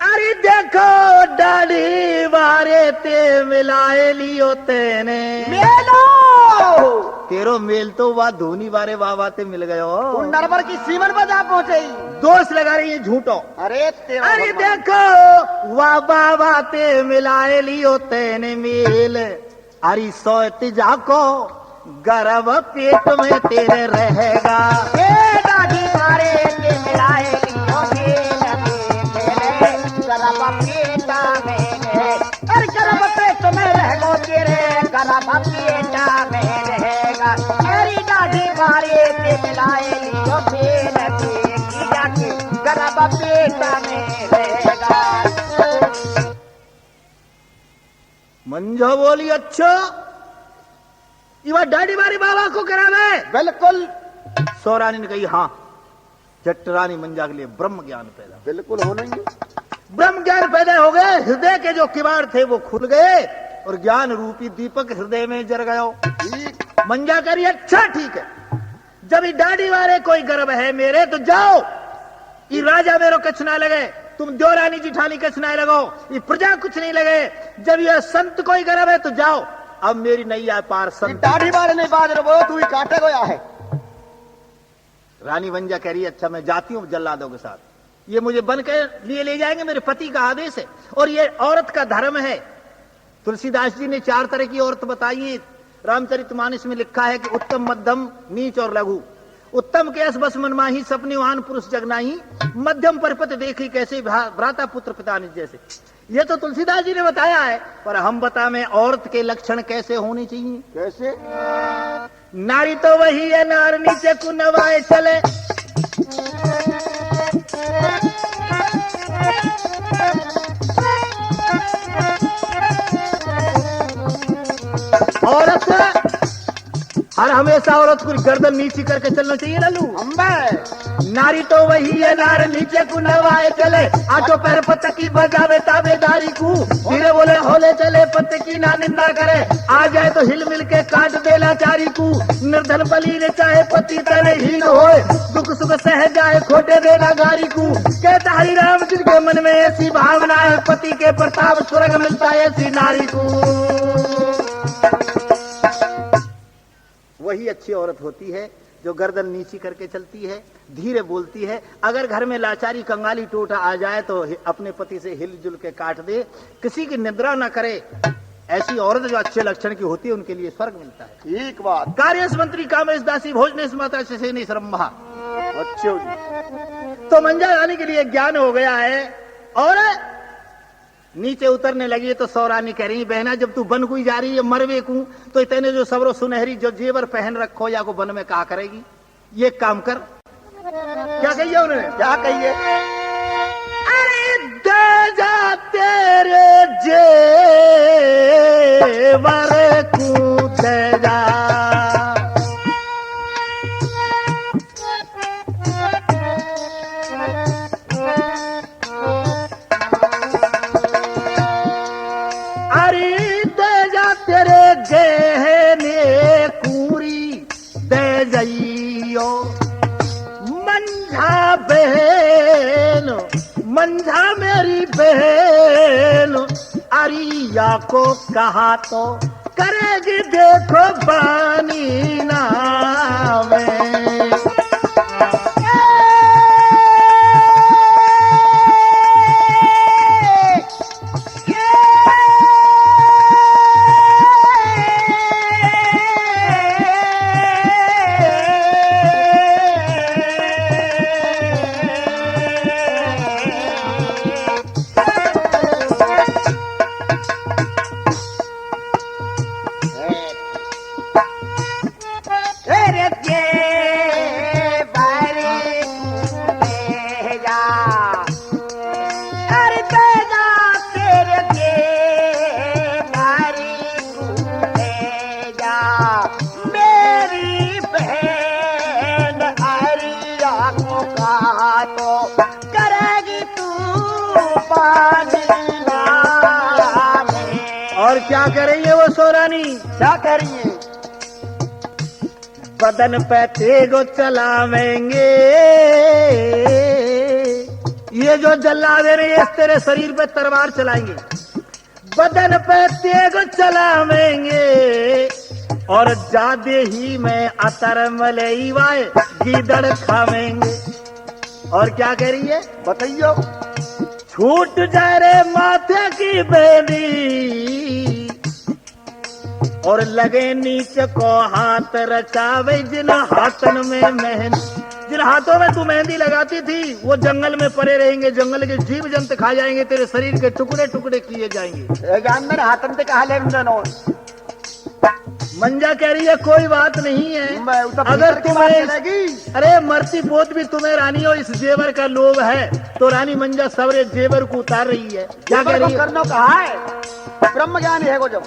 A: अरे देखो दाढ़ी वारे ते मिलाए लियो तेने
B: मेलो
A: तेरो मेल तो वह धोनी वारे बाबा ते मिल गयो।
B: तू नरबर की सीमन पर जा पहुंचे।
A: दोष लगा रही है झूठो।
B: अरे तेरा
A: अरे
B: भगवान।
A: देखो वाह बाबा ते मिलाए लियो तेने मेल, अरे सोती जाको गर्भ पेट में तेरे रहेगा।
C: ए दादी मारे के मिलाए लियो मेले गरब पेटा में अरे गरब पेट में रहेगो तेरे गरब पेटा में रहेगा। अरे दादी मारे के मिलाए लियो मेले की गरब पेटा में रहेगा।
A: मंझा बोली अच्छा ये डाडी वारी बाबा को करावे?
B: बिल्कुल।
A: 100 रानी ने कही हाँ। जट रानी मंझा के लिए ब्रह्म ज्ञान पैदा,
B: बिल्कुल हो नहीं है।
A: ब्रह्म ज्ञान पैदा हो गए। हृदय के जो किवाड़ थे वो खुल गए और ज्ञान रूपी दीपक हृदय में जर गयो।
B: ठीक।
A: मंझा करी अच्छा ठीक है, जब ये दाढ़ी वाले कोई गर्व है मेरे तो जाओ, ये राजा मेरो कछ ना लगे, तुम 2 रानी जिठानी कछ ना लगो, ये प्रजा कुछ नहीं लगे। जब ये संत कोई गर्व है तो जाओ, अब मेरी नैया पार संत।
B: दाढ़ी वाले नहीं बाज रहे तू ही काटे गया है।
A: रानी मंझा कह रही है अच्छा मैं जाती हूँ जल्लादों के साथ, ये मुझे बन के लिए ले जाएंगे, मेरे पति का आदेश है और ये औरत का धर्म है। तुलसीदास जी ने 4 तरह की औरत बताई है। रामचरितमानस में लिखा है कि उत्तम मध्यम नीच और लघु। उत्तम के अस बस मनमाही सपनेवान पुरुष जगनाही, मध्यम परपत देखी कैसे भ्राता पुत्र पिता निज जैसे। ये तो तुलसीदास जी ने बताया है, पर हम बता में औरत के लक्षण कैसे होने चाहिए।
B: कैसे?
A: नारी तो वही है नार नीचे को नवाए चले, औरत हर हमेशा औरत को गर्दन नीची करके चलना चाहिए लालू। नारी तो वही है नार नीचे को नवाए चले, आटो पैर पत्ते की बजावे ताबेदारी को, धीरे बोले होले चले पत्ते की ना निंदा करे, आ जाए तो हिल मिल के काट दे लाचारी को। निर्धन बली ने चाहे पति तेरे हीन होए, दुख सुख सह जाए खोटे देना गारी को। कहता हरि राम जिनके मन में ऐसी भावना है, पति के प्रताप स्वर्ग मिलता है ऐसी नारी को। वही अच्छी औरत होती है जो गर्दन नीची करके चलती है, धीरे बोलती है। अगर घर में लाचारी कंगाली टोटा आ जाए तो अपने पति से हिलजुल के काट दे, किसी की निद्रा न करे। ऐसी औरत जो अच्छे लक्षण की होती है उनके लिए स्वर्ग मिलता है।
B: ठीक बात।
A: कार्यस मंत्री कामेश दासी भोजनेश माता से नहीं श्रम्भा।
B: अच्छा जी।
A: तो मंजा रानी के लिए ज्ञान हो गया है और नीचे उतरने लगी है। तो सौरानी कह रही बहना जब तू बन कोई जा रही है मरवे को तो इतने जो सबरो सुनहरी जो जेवर पहन रखो या को बन में कहा करेगी। ये काम कर। क्या कहिए उन्होंने?
B: क्या कहिए?
A: अरे दे जा तेरे जेवर को दे जा। अरे दे जा तेरे गहने कूरी दे जाइयो मंझा बहन मंझा मेरी बहन अरिया को कहा तो करेगी देखो बानी नामे। और क्या कर रही है वो सोरानी?
B: क्या कह रही है?
A: बदन पे तेगो चलावेंगे। ये जो जल्लाद है ये तेरे शरीर पे तलवार चलाएंगे। बदन पे तेगो चलावेंगे और जादे ही में अतर मलई वाए गीदड़ खावेंगे। और क्या कह रही है?
B: बताइयो।
A: छूट जाए रे माथे की बेदी और लगे नीचे को हाथ रचावे जिन हाथन में मेहंदी। जिन हाथों में तू मेहंदी लगाती थी वो जंगल में पड़े रहेंगे। जंगल के जीव जंतु खा जाएंगे। तेरे शरीर के टुकड़े टुकड़े किए जाएंगे।
B: जानवर हाथन से कहा ले
A: मंजा कह रही है कोई बात नहीं है। अगर तुम्हें अरे मरती पोत भी तुम्हें रानी हो इस जेवर का लोभ है तो रानी मंजा सवरे जेवर को उतार रही है। क्या कह रही है?
B: करना कहा है ब्रह्म ज्ञान है को जब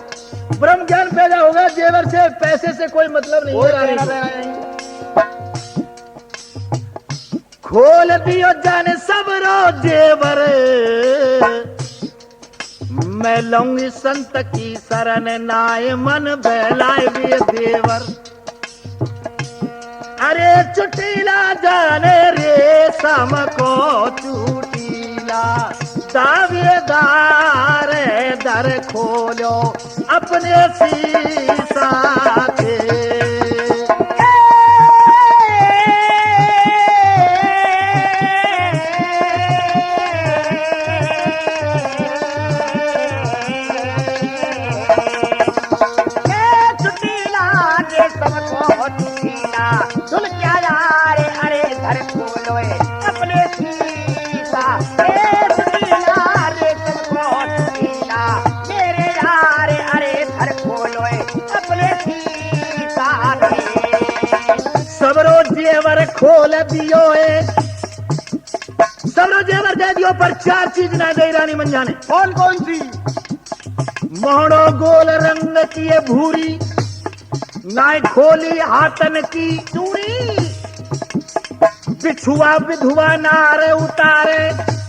A: ब्रह्म ज्ञान पैदा होगा जेवर से पैसे से कोई मतलब नहीं है रानी को। खोल दियो जाने सबरो जेवर मैं लूंगी संत की शरण नाय मन बहलाए वे देवर। अरे चुटीला जाने रे सम को चुटीला दावेदार दर खोलो अपने शीशा थे। जेवर खोल दियो है। सबरो जेवर दे दियो पर चार चीज ना दे रानी मंजा ने।
B: कौन कौन सी?
A: मोहड़ो गोल रंग की है भूरी नाय खोली हाथन की चूड़ी बिछुआ विधुआ नारे उतारे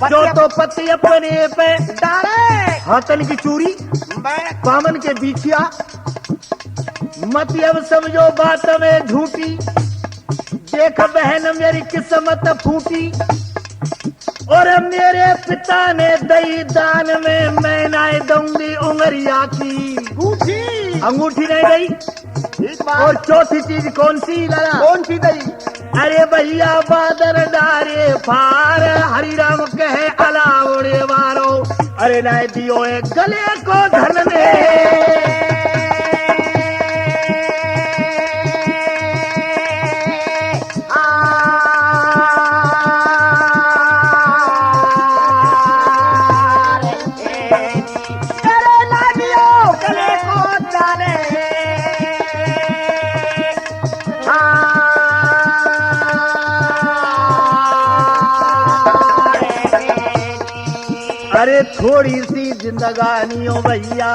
A: जो तो पति अपने पे डारे। हाथन की चूड़ी पामन के बिछिया मत अब समझो बात में झूठी। देख बहन मेरी किस्मत फूटी और मेरे पिता ने दई दान में मैं ना दूंगी उंगरिया की अंगूठी नहीं दई। और चौथी चीज कौन सी लाला?
B: कौन सी दई?
A: अरे भैया बादर डारे फार हरि राम कहे अलाउड़े वारो। अरे ना दियो गले को धन ने
C: करे लागियो गले को जाने
A: अरे थोड़ी सी जिंदगानियों भैया,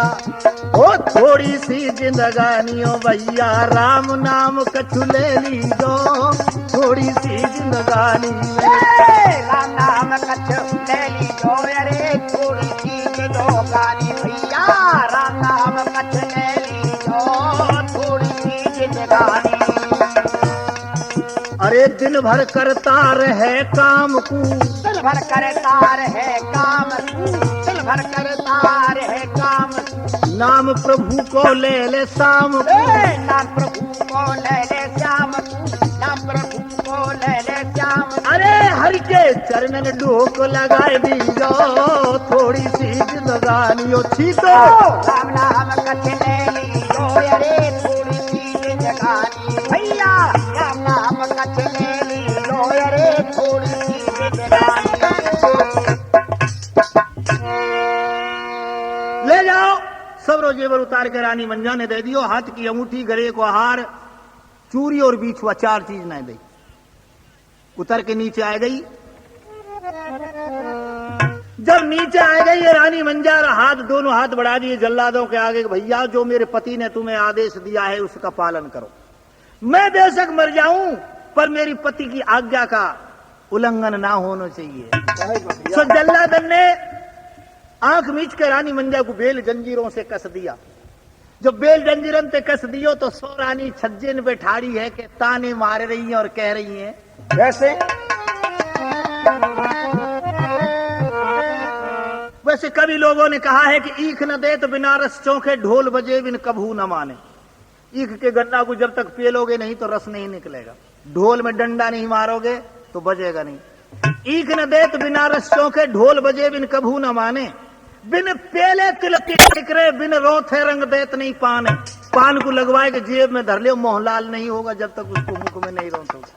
A: ओ थोड़ी सी जिंदगानियों भैया, राम नाम कछु ले लीजो, थोड़ी सी जिंदगानी।
C: राम नाम कछ ले लीजो, अरे थोड़ी सी जिंदगानी भैया, राम नाम कछ ले लीजो, थोड़ी सी जिंदगानी।
A: अरे दिन भर करता रहे काम को,
C: दिल भर करता रहे काम तू, दिल भर करता रहे काम तू,
A: नाम प्रभु को ले ले शाम को।
C: नाम प्रभु को ले ले श्याम तू, नाम प्रभु को ले ले श्याम।
A: अरे हरि के चरणन डोक लगाए दीजो, थोड़ी सी जिंदगानियों छीतो।
C: राम नाम कछ ले लीजो, अरे थोड़ी सी जिंदगानी भैया, राम नाम कछ ले लीजो, अरे थोड़ी सी जिंदगानी।
A: ले जाओ सब रो जेवर उतार के रानी मंजा ने दे दियो, हाथ की अंगूठी, गले को हार, चूड़ी और बीछुआ, 4 चीज न दे। उतर के नीचे आ गई। जब नीचे आ गई ये रानी मंजा, दोनों हाथ बढ़ा दिए जल्लादों के आगे, भैया जो मेरे पति ने तुम्हें आदेश दिया है उसका पालन करो। मैं बेशक मर जाऊं पर मेरी पति की आज्ञा का उल्लंघन ना होना चाहिए। सो जल्लादन ने आंख मीच के रानी मंजा को बेल जंजीरों से कस दिया। जब बेल जंजीरन से कस दियो तो सो रानी छज्जे पे ठाड़ी है कि ताने मार रही हैं और कह रही हैं
C: वैसे
A: वैसे कभी लोगों ने कहा है कि ईख न दे तो बिना रस चौंके, ढोल बजे बिन कभू न माने। ईख के गन्ना को जब तक पेलोगे नहीं तो रस नहीं निकलेगा, ढोल में डंडा नहीं मारोगे तो बजेगा नहीं। ईख न दे तो बिना रस चौंके, ढोल बजे बिन कभू न माने। बिन पेले तिलक निकरे, बिन रोथे रंग देत नहीं पाने। पान को लगवाए के जेब में धर ले, मोहलाल नहीं होगा जब तक उसको मुख में नहीं रोतोगे।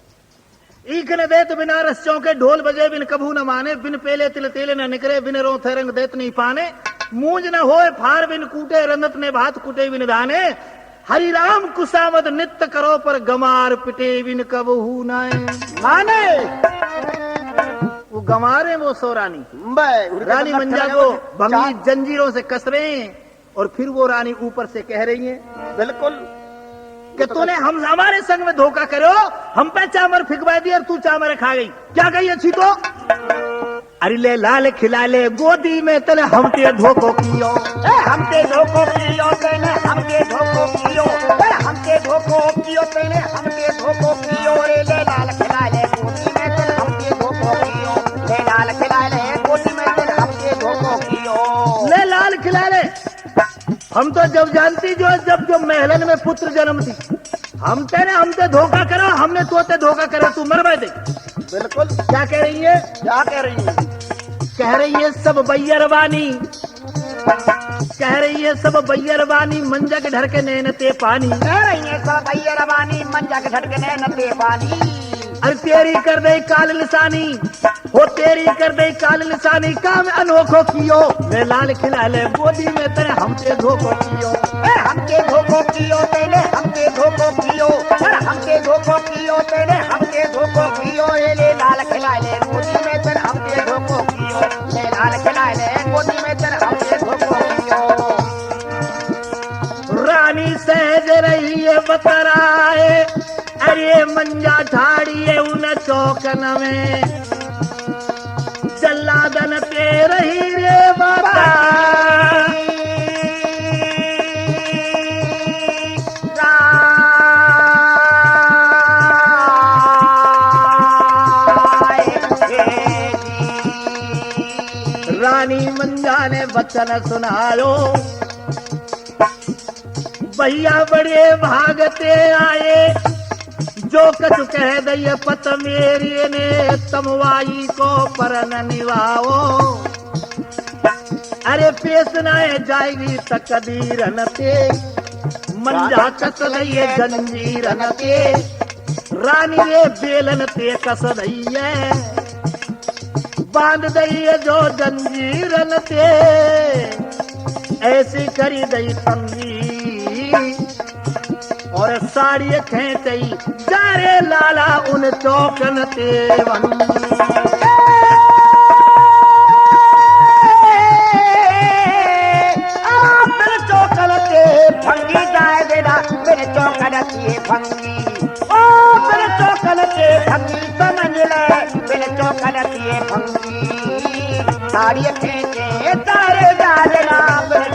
A: ईख न दे तो बिना रस चौंके, ढोल बजे बिन कभू न माने। बिन पेले तिल तेले न निकरे, बिन रोथे रंग देत नहीं पाने। मूंज न होए फार बिन कूटे, रंगत ने भात कुटे बिन दाने। हरि राम कुसामद नित्य करो, पर गमार पिटे बिन कबहू नाए
C: माने।
A: वो गमारे वो सो रानी रानी मंजा को भंगी जंजीरों से कस रहे हैं, और फिर वो रानी ऊपर से कह रही है
B: बिल्कुल
A: कि तूने हम हमारे संग में धोखा करो, हम पे चामर फिकवा दी और तू चामर खा गई। क्या कही अच्छी तो? अरे ले लाल खिला ले गोदी में तेरे हमते धोखो कियो,
C: हमते धोखो कियो तेने, हमते धोखो कियो, हमते धोखो कियो तेने, हमते धोखो कियो। रे ले लाल खिला ले गोदी में तेरे हमते धोखो कियो, ले लाल खिला ले गोदी में तेरे हमते धोखो कियो।
A: ले लाल खिला ले। हम तो जब जानती जो महलन में पुत्र जन्म थी, हमते धोखा करो, हमने तोते धोखा करो, तू मरवा दे।
B: बिल्कुल।
A: क्या कह रही है?
B: क्या कह रही है?
A: कह रही है सब बैरवानी, कह रही है सब बैरवानी, मंजा के ढर के नैनते पानी।
C: कह रही है सब बैरवानी, मंजा के झटके नैनते पानी।
A: अरे तेरी कर दे काल लिसानी, हो तेरी कर दे काल लिसानी, काम अनोखो कियो। ले लाल खिला ले गोदी में तेरे हमते धोखो कियो,
C: हमते धोखो कियो तेने, हमते धोखो कियो, हमते धोखो कियो तेने, हमते धोखो कियो। ले लाल खिला ले गोदी में तेरे हमते धोखो कियो, ले लाल खिला ले गोदी में तेरे हमते धोखो कियो।
A: रानी सहज रही है बतराए, अरे मंजा ठाड़ी है उन चौकन में, जल्लादन पे रही रे बाबा। रानी मंजा ने वचन सुनायो, भैया बड़े भागते आए, जो कछु कह दई पत मेरी ने, तमवाई को परन निभाओ। अरे पेश न जाएगी तकदीरन ते, मंजा कस दई जंजीरन ते, रानी रे बेलन ते कस दई है। बांध दई जो जंजीरन ते ऐसी करी दई संगी और साड़ी खेचई जारे लाला उन चौकन ते
C: भंगी जाए बेटा मेरे चौकन की भंगी ओ मेरे चौकन के भंगी समझ ले मेरे चौकन की भंगी साड़ी खींचे तारे डालना मेरे